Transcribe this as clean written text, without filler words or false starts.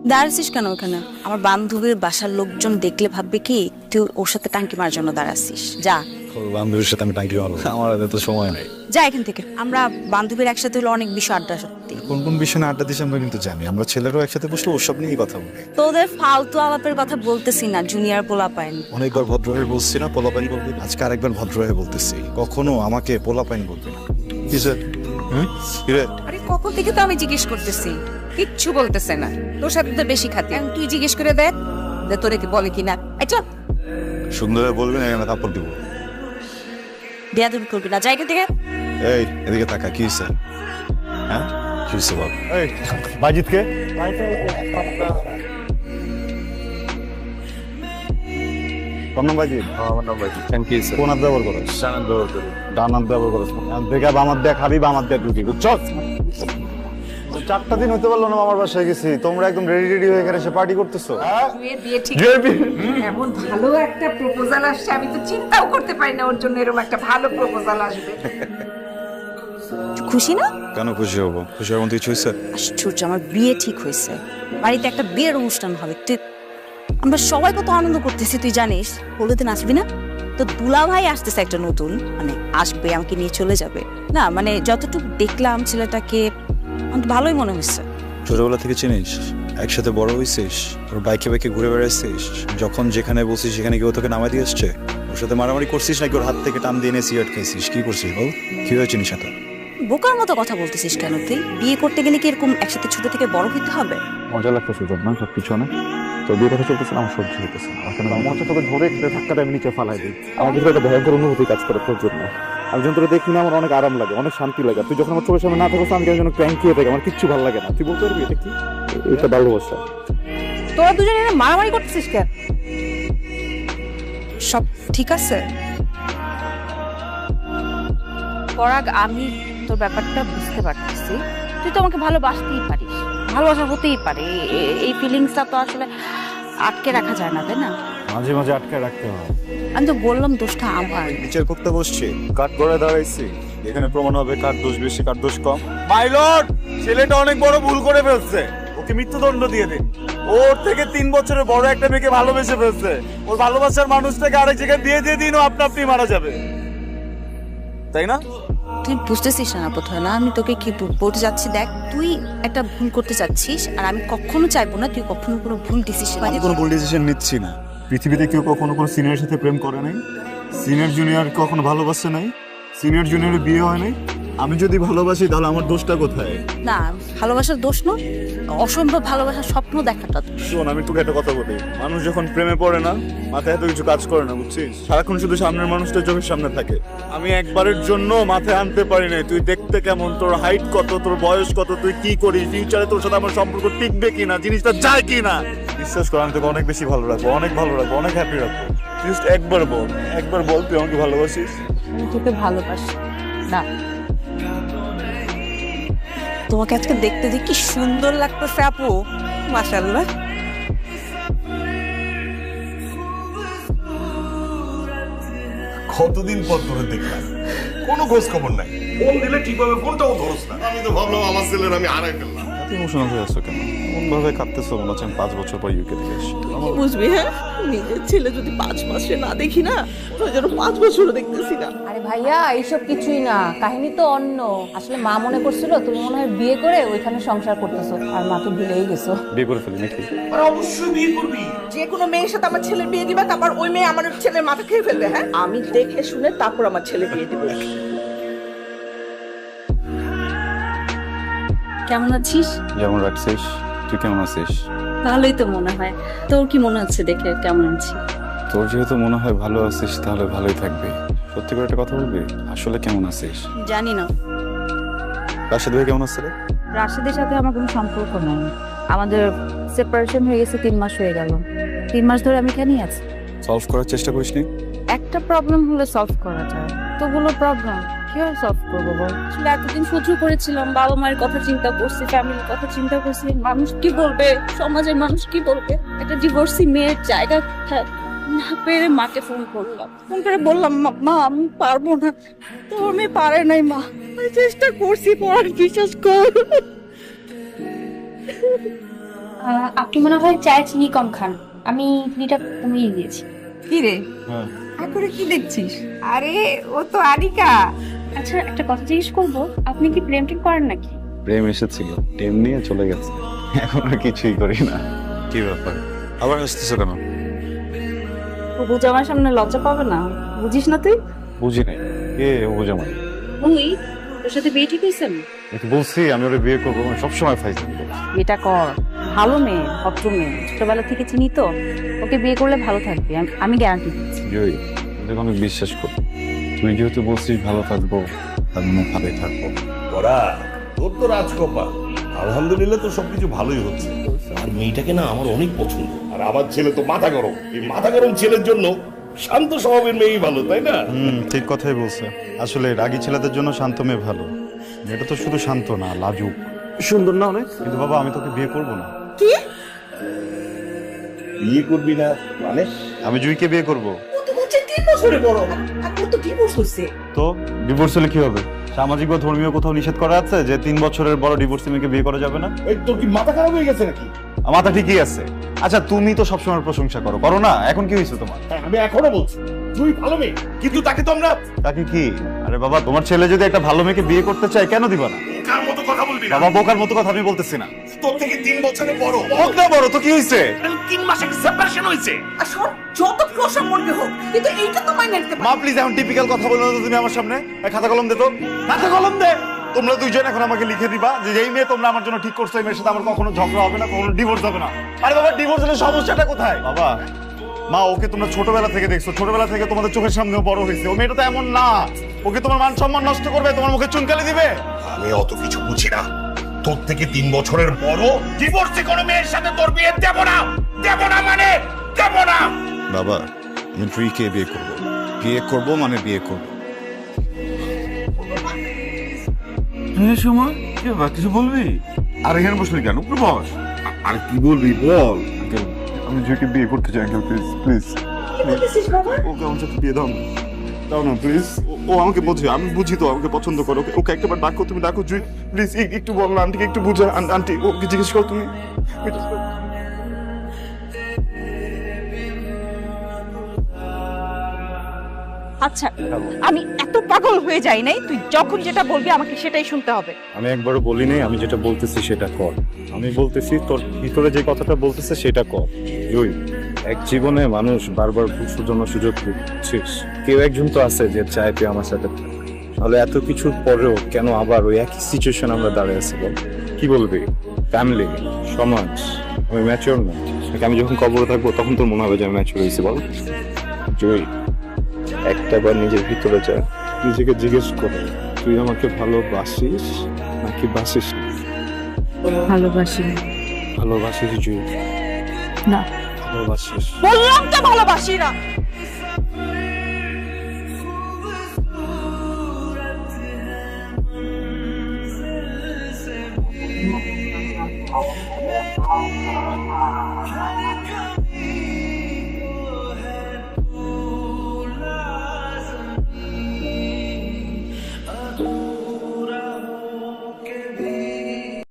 দাঁড়াচ্ছিস কেন ওখানে? আমার বান্ধবীর বাসার লোকজন দেখলে ভাববে কি তুই ওর সাথে টাঙ্কি মারার জন্য দাঁড়াচ্ছিস। যা। বান্ধবীর সাথে আমি টাঙ্কি মারবো? আমার হাতে তো সময় নেই। যা এখান থেকে। আমরা বান্ধবীর একসাথে হলে অনেক বিষয় আড্ডা সত্যি। কোন কোন বিষয়ে আড্ডা দিছি আমরা কিন্তু জানি। আমরা ছেলেরাও একসাথে বসলে ওসব নিয়েই কথা বলি। তোদের ফালতু আলাপের কথা বলতেছি না, জুনিয়র পোলা পাইন। অনেকবার ভদ্র হয়ে বলছি না পোলাপাইন বলবি, আজকে আরেকবার ভদ্র হয়ে বলতেছি, কখনো আমাকে পোলাপাইন বলবি না। কি স্যার? আরে কখন থেকে তো আমি জিজ্ঞেস করতেছি, কিচ্ছু বলতেছে না। তোর সাথে তো বেশি খাতি, তুই জিজ্ঞেস করে দেখ যে তোরে কি বলে কিনা। আচ্ছা সুন্দর বলবি না, আমি কাপড় দিব। বেয়াদবি করবি না, যা এখান থেকে। এই এদিকে তাকা, কি হয়েছে? হ্যাঁ কি হয়েছে বল। এই বাজিতকে কোন নাম বাজিত? আমার নাম ভাই থ্যাংক ইউ স্যার। কোন হাত ব্যবহার করো? জানান ব্যবহার করি। ডান হাত ব্যবহার করো। দেখে আমার দেখ খাবি বা আমার দেখ ঢুকি, বুঝছো? 4টা দিন হতে পারলো না আমার বাসায় গেছি, তোমরা একদম রেডি হয়ে এখানে এসে পার্টি করতেছো। বিয়ে দিয়ে ঠিক এমন ভালো একটা প্রপোজাল আসছে, আমি তো চিন্তাও করতে পারি না ওর জন্য এরকম একটা ভালো প্রপোজাল আসবে। খুশি না? কেন খুশি হবো? খুশি হওয়ার মতো কিছু হয়েছে? আশ্চর্য, আমার বিয়ে ঠিক হয়েছে। বাড়িতে একটা বিয়ের অনুষ্ঠান হবে। তুই, আমরা সবাই কত আনন্দ করতেছি তুই জানিস। হলুদে নাচবি না? তো দুলা ভাই আসতেছে একটা নতুন, মানে আসবে, আমাকে নিয়ে চলে যাবে। না মানে যতটুকু দেখলাম ছেলেটাকে আমার তো ভালোই মনে হচ্ছে। ছোটবেলা থেকে চিনিস, একসাথে বড় হয়েছিস, ওর বাইকে বাইকে ঘুরে বেড়াইছিস, যখন যেখানে বলছিস সেখানে কেউ তোকে নামাই দিয়ে আসছে? ওর সাথে মারামারি করছিস নাকি ওর হাত থেকে টান দিয়ে এনে সিগারেট খেয়েছিস? কি করছিস বল? কি হয়েছে চিনিস সাথে? বোকার মতো কথা বলতেছিস কেন তুই? বিয়ে করতে গেলে কি এরকম একসাথে ছোট থেকে বড় হইতে হবে? মজা লাগতেছে তোর না সবকিছু অনেক? তোর বিয়ে কথা চলতেছে না, আমার সহ্য হইতেছে না। আমার মনে হচ্ছে তোকে ধরে খেতে ধাক্কাটা আমি নিচে ফালাই দিই। আমার ভিতরে একটা ভয়ঙ্কর অনুভূতি কাজ করে তোর জন্য। আমি যখন তোকে দেখি না আমার অনেক আরাম লাগে, অনেক শান্তি লাগে। তুই যখন আমার চোখের সামনে না থাকো আমি কেন যেন ক্র্যাঙ্কি হয়ে থাকি, আমার কিচ্ছু ভালো লাগে না। তুই বলতে পারবি এটা কি? এটা ভালোবাসা। তোরা দুজনে এনে মারামারি করতেছিস কেন? সব ঠিক আছে? পরাগ, আমি তোর ব্যাপারটা বুঝতে পারতেছি। তুই তো আমাকে ভালোবাসতেই পারিস, ভালোবাসা হতেই পারে। এই ফিলিংসটা তো আসলে আটকে রাখা যায় না, তাই না? মাঝে মাঝে আটকে রাখতে হয়। আমি তো বললাম দোষটা আমার। বিচার করতে বসছি, কাঠ করে দাঁড়াইছি, এখানে প্রমাণ হবে কার দোষ বেশি কার দোষ কম। মাই লর্ড, ছেলেটা অনেক বড় ভুল করে ফেলছে, ওকে মৃত্যুদণ্ড দিয়ে দিন। ওর থেকে 3 বছরের বড় একটা মেয়েকে ভালোবেসে ফেলছে, ওর ভালোবাসার মানুষটাকে আরেক জায়গায় বিয়ে দিয়ে দিন, ও আপনা আপনি মারা যাবে, তাই না? তুই বুঝতেছিস না বোধহয় না আমি তোকে কি বলতে যাচ্ছি। দেখ, তুই একটা ভুল করতে চাচ্ছিস, আর আমি কখনো চাইবো না তুই কখনো কোনো ভুল ডিসিশন। আমি কোনো ভুল ডিসিশন নিচ্ছি না। পৃথিবীতে কেউ কখনো কোনো সিনিয়রের সাথে প্রেম করে নাই, সিনিয়র জুনিয়র কখনো ভালোবাসে নাই, সিনিয়র জুনিয়রের বিয়ে হয় নাই। আমি যদি ভালোবাসি তাহলে আমার দোষটা কোথায়? না, ভালোবাসার দোষ না, অসম্ভব ভালোবাসার স্বপ্ন দেখাটা দোষ। শোন, আমি তোকে একটা কথা বলি, মানুষ যখন প্রেমে পড়ে না মাথায় এত কিছু কাজ করে না, বুঝছিস? সারাক্ষণ শুধু সামনের মানুষটা চোখের সামনে থাকে। আমি একবারের জন্য মাথায় আনতে পারি না তুই দেখতে কেমন, তোর হাইট কত, তোর বয়স কত, তুই কি করিস, ফিউচারে তোর সাথে আমার সম্পর্ক টিকবে কিনা, জিনিসটা যায় কিনা। বিশ্বাস কর, আমি তোকে অনেক বেশি ভালো রাখবো, অনেক ভালো রাখবো, অনেক হ্যাপি রাখবো। জাস্ট একবার বল, একবার বল তুই আমাকে ভালোবাসিস। আমি তোকে ভালোবাসি না। তোমাকে আজকে দেখতে দেখি কি সুন্দর লাগতেছে আপু, মাশাআল্লাহ। কতদিন পর তোরে দেখলাম, কোনো খোঁজ খবর নাই। ফোন দিলে ঠিকভাবে ফোনটাও ধরস না। আমি তো ভাবলাম আমার ছেলের আমি হারাই ফেললাম। এত ইমোশনাল হয়ে আসছো কেন? এমন ভাবে কাঁদতেছো মনে হচ্ছে আমি 5 বছর পর ইউকে থেকে এসেছি। কি বুঝবি? হ্যাঁ, নিজের ছেলে যদি 5 মাসে না দেখি না, তো যেন 5 বছরও দেখতেছি না। আরে ভাইয়া, এইসব কিছুই না, কাহিনী তো অন্য। আসলে মা মনে করছিল তুমি মনে হয় বিয়ে করে ওইখানে সংসার করতেছো, আর মা তো ভুলেই গেছো। বিয়ে করে ফেলি নাকি? আর অবশ্যই বিয়ে করবি। যে কোনো মেয়ের সাথে আমার ছেলের বিয়ে দিবা, তারপর ওই মেয়ে আমার ছেলের মাথা খেয়ে ফেলবে। হ্যাঁ, আমি দেখে শুনে তারপর আমার ছেলে বিয়ে দিব। কেমন আছিস? যেমন রাখছিস। তুই কেমন আছিস? ভালোই তো মনে হয়। তোর কি মনে হচ্ছে দেখে কেমন আছি? তোর যেহেতু মনে হয় ভালো আছিস তাহলে ভালোই থাকবি। সত্যি করে একটা কথা বলবি, আসলে কেমন আছিস? জানি না। রাশেদ ভাই কেমন আছে রে? রাশেদের সাথে আমার কোনো সম্পর্ক নাই। আমাদের সেপারেশন হয়ে গেছে 3 মাস হয়ে গেল। 3 মাস ধরে আমি এখানেই আছি। সলভ করার চেষ্টা করিসনি? একটা প্রবলেম হলে সলভ করা যায়, তোগুলো প্রবলেম কিভাবে সলভ করবো বল? আসলে এতদিন সহ্য করেছিলাম, বাবা মায়ের কথা চিন্তা করছি, ফ্যামিলির কথা চিন্তা করছি, মানুষ কি বলবে, সমাজের মানুষ কি বলবে। একটা ডিভোর্সি মেয়ের জায়গা না পেরে মাকে ফোন করলাম। ফোন করে বললাম, মা আমি পারবো না। তো আমি পারে নাই মা, আমি চেষ্টা করছি, পড়ার বিশ্বাস কর। আপনি মনে হয় চায়ে চিনি কম খান, আমি চিনিটা কমিয়ে দিয়েছি। কি রে করে কি দেখছিস? আরে ও তো আরিকা। আচ্ছা একটা কথা জিজ্ঞেস করবো, আপনি কি প্রেম টেম করেন নাকি? প্রেম এসেছিল, টেম নিয়ে চলে গেছে, এখন আর কিছুই করি না। কি ব্যাপার, আবার আসতেছো কেন? ও জামার সামনে লজ্জা পাবে না, বুঝিস না তুই? বুঝি নাই, কে ও জামাই? ওই তোর সাথে বিয়ে ঠিক হয়েছে? আমি বলছি আমি ওরে বিয়ে করবো, আমি সবসময় ফাইজলামি করি। এটা কর, ভালো মেয়ে, ভদ্র মেয়ে, ছোটবেলা থেকে চিনি তো, ওকে বিয়ে করলে ভালো থাকবে, আমি গ্যারান্টি দিচ্ছি। জয়ী, তোকে অনেক বিশ্বাস করি, তুই যেহেতু বলছিস ভালো থাকবো, তার মানে ভালোই থাকবো। ওরা তোর তো রাজকপা, আলহামদুলিল্লাহ তো সবকিছু ভালোই হচ্ছে। আর মেয়েটাকে না আমার অনেক পছন্দ, আর আমার ছেলে তো মাথা গরম। এই মাথা গরম ছেলের জন্য শান্ত স্বভাবের মেয়েই ভালো, তাই না? ঠিক কথাই বলছে। আসলে রাগী ছেলেদের জন্য শান্ত মেয়ে ভালো। এটা তো শুধু শান্ত না, লাজুক, সুন্দর না অনেক? কিন্তু বাবা আমি তোকে বিয়ে করবো না। বিয়ে করবি না মানে? আমি জুইকে বিয়ে করবো। ও তো হচ্ছে 3 বছরে বড়, এখন তো ডিভোর্স হয়েছে। তো ডিভোর্স হলে কি হবে? সামাজিক বা ধর্মীয় কোথাও নিষেধ করা আছে যে 3 বছরের বড় ডিভোর্স মেয়েকে বিয়ে করা যাবে না? এই তোর কি মাথা খারাপ হয়ে গেছে নাকি? মাথা ঠিকই আছে। আচ্ছা তুমি তো সবসময় প্রশংসা করো, করো না? এখন কি হয়েছে তোমার? হ্যাঁ, আমি এখনো বলছি তুই ভালো মেয়ে, কিন্তু তাকে তো আমরা তাকে কি? আরে বাবা, তোমার ছেলে যদি একটা ভালো মেয়েকে বিয়ে করতে চায় কেন দিবা না? কার মতো কথা বলবি না। বাবা বোকার মতো কথা আমি বলতেছি না। তোর থেকে 3 বছরের বড়। হোক না বড়, তো কি হয়েছে? 3 মাসে সেপারেশন হয়েছে। আর শোন, যত প্রশংসা মনে হোক, কিন্তু এইটা তো মাইনে নিতে মা প্লিজ এখন টিপিক্যাল কথা বলো না তো তুমি আমার সামনে। এই খাতা কলম দে তো, খাতা কলম দে। তোমরা দুইজন এখন আমাকে লিখে দিবা যে যেই মেয়ে তোমরা আমার জন্য ঠিক করছো এই মেয়ের সাথে আমার কখনো ঝগড়া হবে না, কখনো ডিভোর্স হবে না। আরে বাবা, ডিভোর্স হলে সমস্যাটা কোথায়? বাবা মা, ওকে তোমরা ছোটবেলা থেকে দেখছো, ছোটবেলা থেকে তোমাদের চোখের সামনেও বড় হয়েছে। ও মেয়েটা তো এমন না, ওকে তোমার মান সম্মান নষ্ট করবে, তোমার মুখে চুনকালি দিবে। আমি অত কিছু বুঝি না। তোর থেকে 3 বছরের বড় ডিভোর্সে কোনো মেয়ের সাথে তোর বিয়ে দেব না, দেব না মানে দেব না। বাবা আমি জুইকে বিয়ে করবো, বিয়ে করবো মানে বিয়ে করবো। সময় কি ব্যাপার, কিছু বলবি? আর এখানে বসলি কেন? বস। আর কি বলবি বল। আমি জুইকে বিয়ে করতে চাই আঙ্কেল, প্লিজ প্লিজ। ওকে আমার সাথে বিয়ে দাও না, দাও না প্লিজ। ও আমাকে বোঝে, আমি বুঝি তো আমাকে পছন্দ করো। ওকে একটাবার ডাকো, তুমি ডাকো জুই প্লিজ। একটু বল না আন্টিকে, একটু বুঝা। আন্টি ওকে জিজ্ঞেস করো তুমি। আচ্ছা আমি এত পাগল হয়ে যাই নাই, তুই যখন যেটা বলবি আমাকে সেটাই শুনতে হবে। আমি একবারও বলি নাই, আমি যেটা বলতেছি সেটা কর। আমি বলতেছি তোর ভিতরে যে কথাটা বলতেছে সেটা কর। জুই, এক জীবনে মানুষ বারবার ভুল জন্য সুযোগ দিচ্ছিস। কেউ একজন তো আছে যে চায় তুই আমার সাথে থাক। তাহলে এত কিছুর পরেও কেন আবার ওই একই সিচুয়েশন আমরা দাঁড়িয়ে আছি বল? কি বলবি? ফ্যামিলি, সমাজ, আমি ম্যাচিওর না। আমি যখন কবরে থাকবো তখন তোর মনে হবে যে আমি ম্যাচিওর হয়েছি বল? জুই, একটাবার নিজের ভিতরে যা, নিজেকে জিজ্ঞেস কর তুই আমাকে ভালোবাসিস নাকি বাসিস না? ভালোবাসি। ভালোবাসিস জুই? না। ভালোবাসিস? বললাম তো ভালোবাসি না।